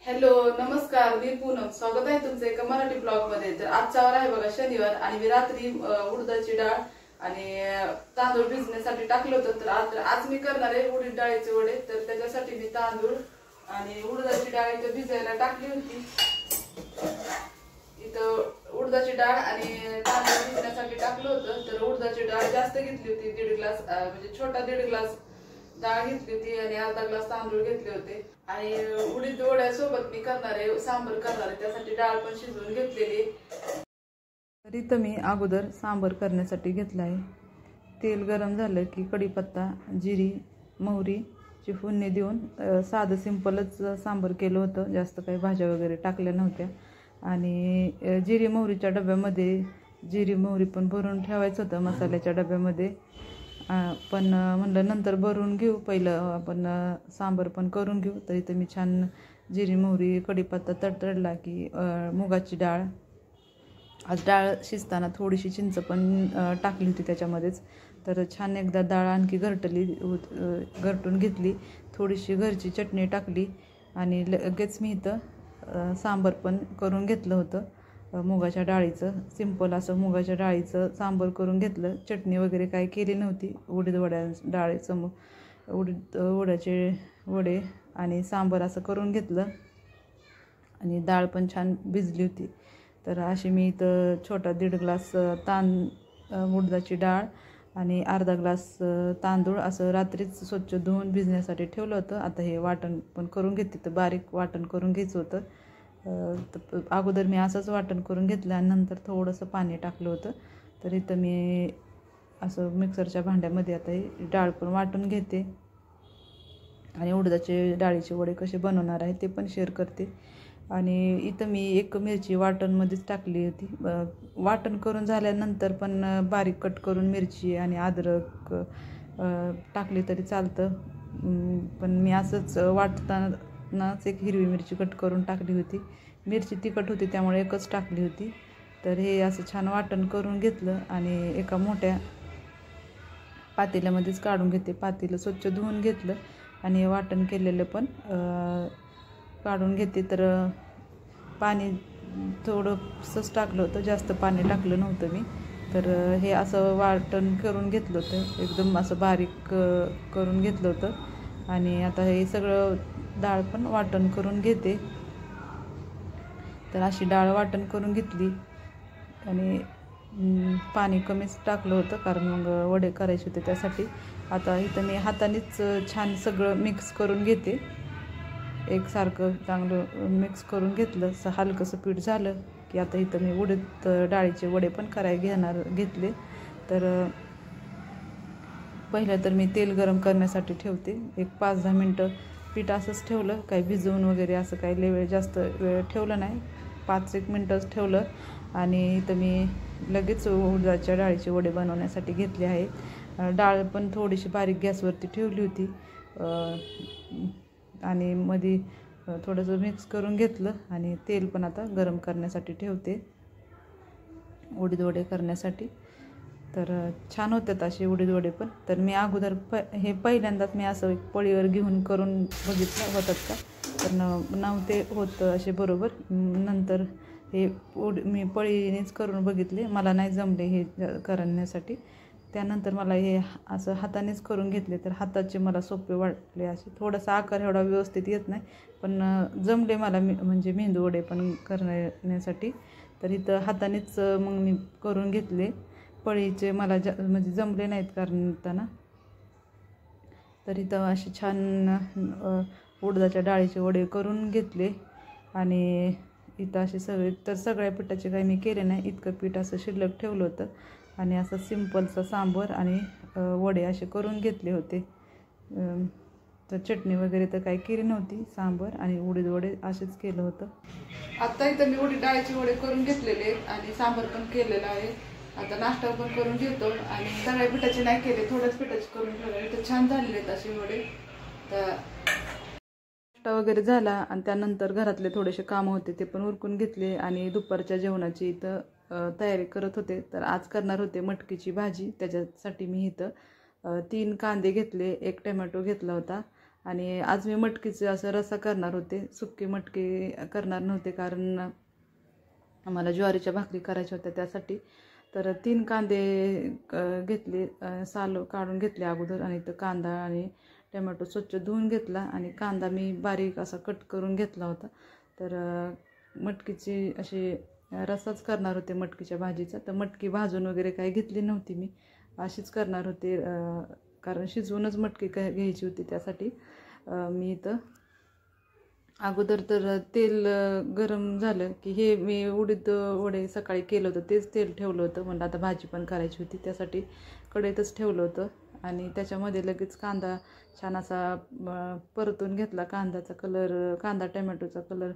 Hello नमस्कार, मी पूनम. स्वागत आहे तुमचं एका मराठी ब्लॉग मध्ये. तर आजचा वार आहे बघा शनिवार, आणि मी रात्री उडदाची डाळ आणि तांदूळ भिजण्यासाठी टाकलं होतं. तर आज मी करणार आहे उडीद डाळीचे वडे. तर त्याच्यासाठी मी तांदूळ आणि उडदाची डाळ इथं भिजायला टाकली होती. इथं उडदाची डाळ आणि तांदूळ भिजण्यासाठी टाकलं होतं. तर उडदाची डाळ जास्त घेतली होती, 1.5 ग्लास, म्हणजे छोटा 1.5 ग्लास डाळ घेतली होती आणि अर्धा ग्लास तांदूळ घेतले होते. आणि उडीद वड्यासोबत मी करणार आहे सांबर करणार आहे, त्यासाठी डाळ पण शिजवून घेतलेली. तर इथं मी अगोदर सांबर करण्यासाठी घेतलं आहे. तेल गरम झालं की कढीपत्ता, जिरी, मोहरीची फोडणी देऊन साधं सिंपलच सांबर केलं होतं. जास्त काही भाज्या वगैरे टाकल्या नव्हत्या. आणि जिरी मोहरीच्या डब्यामध्ये जिरी मोहरी पण भरून ठेवायचं होतं मसाल्याच्या डब्यामध्ये. पण म्हणलं नंतर भरून घेऊ, पहिलं आपण सांबर पण करून घेऊ. तर इथं मी छान जिरी मोहरी कढीपत्ता तडतडला की मुगाची डाळ, आज डाळ शिजताना थोडीशी चिंच पण टाकली होती त्याच्यामध्येच. तर छान एकदा डाळ आणखी घरटून घेतली, थोडीशी घरची चटणी टाकली आणि लगेच मी इथं सांबर पण करून घेतलं होतं. मुगाच्या डाळीचं सिंपल असं मुगाच्या डाळीचं सांबर करून घेतलं. चटणी वगैरे काही केली नव्हती. उडीद डाळीचं वड्याचे वडे आणि सांबर असं करून घेतलं. आणि डाळ पण छान भिजली होती. तर अशी मी इथं छोटा 1.5 ग्लास उडदाची डाळ आणि अर्धा ग्लास तांदूळ असं रात्रीच स्वच्छ धुवून भिजण्यासाठी ठेवलं होतं. आता हे वाटण पण करून घेते. तर बारीक वाटण करून घ्यायचं होतं. अगोदर मी असंच वाटण करून घेतलं आणि नंतर थोडंसं पाणी टाकलं होतं. तर इथं मी असं मिक्सरच्या भांड्यामध्ये आता ही डाळ पण वाटून घेते आणि उडदाचे डाळीचे वडे कसे बनवणार आहे ते पण शेअर करते. आणि इथं मी एक मिरची वाटणमध्येच टाकली होती. वाटण करून झाल्यानंतर पण बारीक कट करून मिरची आणि अद्रक टाकली तरी चालतं. पण मी असंच वाटतानाच एक हिरवी मिरची कट करून टाकली होती. मिरची तिखट होती त्यामुळे एकच टाकली होती. तर हे असं छान वाटण करून घेतलं आणि एका मोठ्या पातेल्यामध्येच काढून घेते. पातेलं स्वच्छ धुवून घेतलं आणि हे वाटण केलेलं पण काढून घेते. तर पाणी थोडंसंच टाकलं होतं, जास्त पाणी टाकलं नव्हतं मी. तर हे असं वाटण करून घेतलं होतं, एकदम असं बारीक करून घेतलं होतं. आणि आता हे सगळं डाळ पण वाटण करून घेते. तर अशी डाळ वाटण करून घेतली आणि पाणी कमीच टाकलं होतं कारण मग वडे करायचे होते त्यासाठी. आता इथं मी हातानेच छान सगळं मिक्स करून घेते. एकसारखं चांगलं मिक्स करून घेतलं. हलकंसं पीठ झालं की आता इथं मी उडीद डाळीचे वडे पण घेतले. तर पहिलं तर मी तेल गरम करण्यासाठी ठेवते. एक 5-10 मिनटं पीठ असंच ठेवलं, काही भिजवून वगैरे असं काही जास्त वेळ ठेवलं नाही. 5-1 मिनटंच ठेवलं आणि इथं मी लगेच उडदाच्या डाळीचे वडे बनवण्यासाठी घेतले आहेत. डाळ पण थोडीशी बारीक गॅसवरती ठेवली होती आणि मध्ये थोडंसं मिक्स करून घेतलं. आणि तेल पण आता गरम करण्यासाठी ठेवते उडीद वडे करण्यासाठी. तर छान होतात असे उडीद वडे पण. तर मी अगोदर हे पहिल्यांदाच मी असं एक पळीवर घेऊन करून बघितलं होतात का, तर नव्हते होत असे बरोबर. नंतर हे मी पळीनेच करून बघितले, मला नाही जमले हे करण्यासाठी. त्यानंतर मला हे असं हातानेच करून घेतले. तर हाताचे मला सोपे वाटले. असे थोडासा आकार एवढा व्यवस्थित येत नाही पण जमले मला, म्हणजे मेंदू वडे पण करण्यासाठी. तर इथं हातानेच मग मी करून घेतले. पळीचे मला म्हणजे जमले नाहीत करताना. तर इथं असे छान उडदाच्या डाळीचे वडे करून घेतले. आणि इथं असे सगळ्या पिठाचे काही मी केले नाही, इतकं पीठ असं शिल्लक ठेवलं होतं. आणि असं सिंपलचं सांबर आणि वडे असे करून घेतले होते. तर चटणी वगैरे तर काही केली नव्हती, सांबर आणि उडीद वडे असेच केलं होतं. आता इथं मी उडीद डाळीचे वडे करून घेतलेले आहेत आणि सांबर पण केलेलं आहे. आता नाश्ता पण करून घेतो आणि सगळ्या पिठाचे नाही केले, थोड्याच पिठाचे करून ठेवले. तर छान झालेले आहेत असे वडे. तर नाश्ता वगैरे झाला आणि त्यानंतर घरातले थोडेसे कामं होते ते पण उरकून घेतले आणि दुपारच्या जेवणाची इथं तयारी करत होते. तर आज करणार होते मटकीची भाजी. त्याच्यासाठी मी इथं 3 कांदे घेतले, 1 टोमॅटो घेतला होता आणि आज मी मटकीचे असं रस्सा करणार होते, सुक्की मटकी करणार नव्हते कारण आम्हाला ज्वारीच्या भाकरी करायच्या होत्या त्यासाठी. तर 3 कांदे घेतले, साल काढून घेतले अगोदर, आणि तो कांदा आणि टोमॅटो स्वच्छ धुवून घेतला आणि कांदा मी बारीक असा कट करून घेतला होता. तर मटकीची अशी रस्साच करणार होते मटकीच्या भाजीचा. तर मटकी भाजून वगैरे काही घेतली नव्हती मी, अशीच करणार होते कारण शिजवूनच मटकी घ्यायची होती. त्यासाठी मी इथं अगोदर तर तेल गरम झालं की हे मी उडीद वडे सकाळी केलं होतं तेच तेल ठेवलं होतं. म्हणलं आता भाजी पण करायची होती त्यासाठी कढईतच ठेवलं होतं. आणि त्याच्यामध्ये लगेच कांदा छान असा परतून घेतला. कांद्याचा कलर, कांदा टोमॅटोचा कलर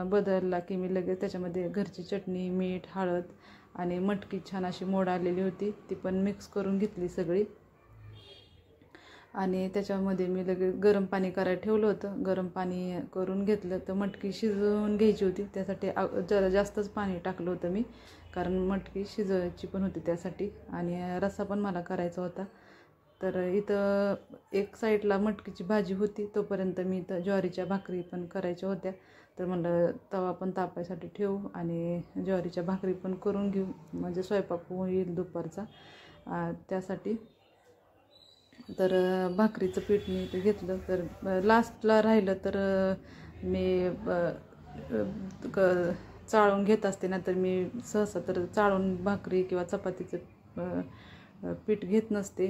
बदलला की मी लगेच त्याच्यामध्ये घरची चटणी, मीठ, हळद आणि मटकी छान अशी मोड आलेली होती ती पण मिक्स करून घेतली सगळी. आणि त्याच्यामध्ये मी लगेच गरम पाणी करायला ठेवलं होतं. गरम पाणी करून घेतलं. तर मटकी शिजवून घ्यायची होती त्यासाठी जरा जास्तच पाणी टाकलं होतं मी, कारण मटकी शिजवायची पण होती त्यासाठी आणि रस्सा पण मला करायचा होता. तर इथं एक साईडला मटकीची भाजी होती तोपर्यंत मी इथं ज्वारीच्या भाकरी पण करायच्या होत्या. तर म्हणलं तवा पण तापायसाठी ठेवू आणि ज्वारीच्या भाकरी पण करून घेऊ, म्हणजे स्वयंपाक होईल दुपारचा त्यासाठी. तर भाकरीचं पीठ मी ते घेतलं. तर लास्टला राहिलं तर मी चाळून घेत असते ना, तर मी सहसा तर चाळून भाकरी किंवा चपातीचं पीठ घेत नसते.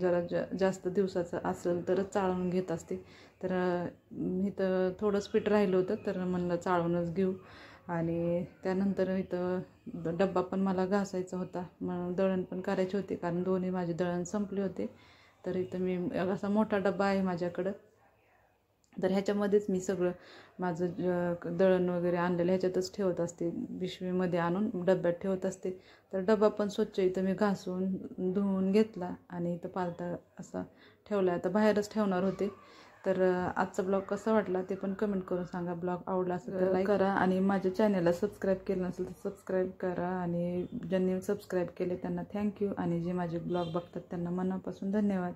जरा जास्त दिवसाचं असेल तरच चाळून घेत असते. तर इथं थोडंच पीठ राहिलं होतं तर म्हणलं चाळूनच घेऊ. आणि त्यानंतर इथं डब्बा पण मला घासायचा होता, मग दळण पण करायचे होते कारण दोन्ही माझे दळण संपले होते. तर इथं मी असा मोठा डब्बा आहे माझ्याकडं. तर ह्याच्यामध्येच मी सगळं माझं दळण वगैरे आणलेलं ह्याच्यातच ठेवत असते, पिशवीमध्ये आणून डब्यात ठेवत असते. तर डबा पण स्वच्छ इथं मी घासून धुवून घेतला आणि इथं पालथा असा ठेवला. आता बाहेरच ठेवणार होते. तर आजचा ब्लॉग कसा वाटला ते पण कमेंट करून सांगा. ब्लॉग आवडला असेल तर लाईक करा आणि माझ्या चॅनलला सबस्क्राईब केलं नसेल तर सबस्क्राईब करा. आणि ज्यांनी सबस्क्राईब केले त्यांना थँक्यू, आणि जे माझे ब्लॉग बघतात त्यांना मनापासून धन्यवाद.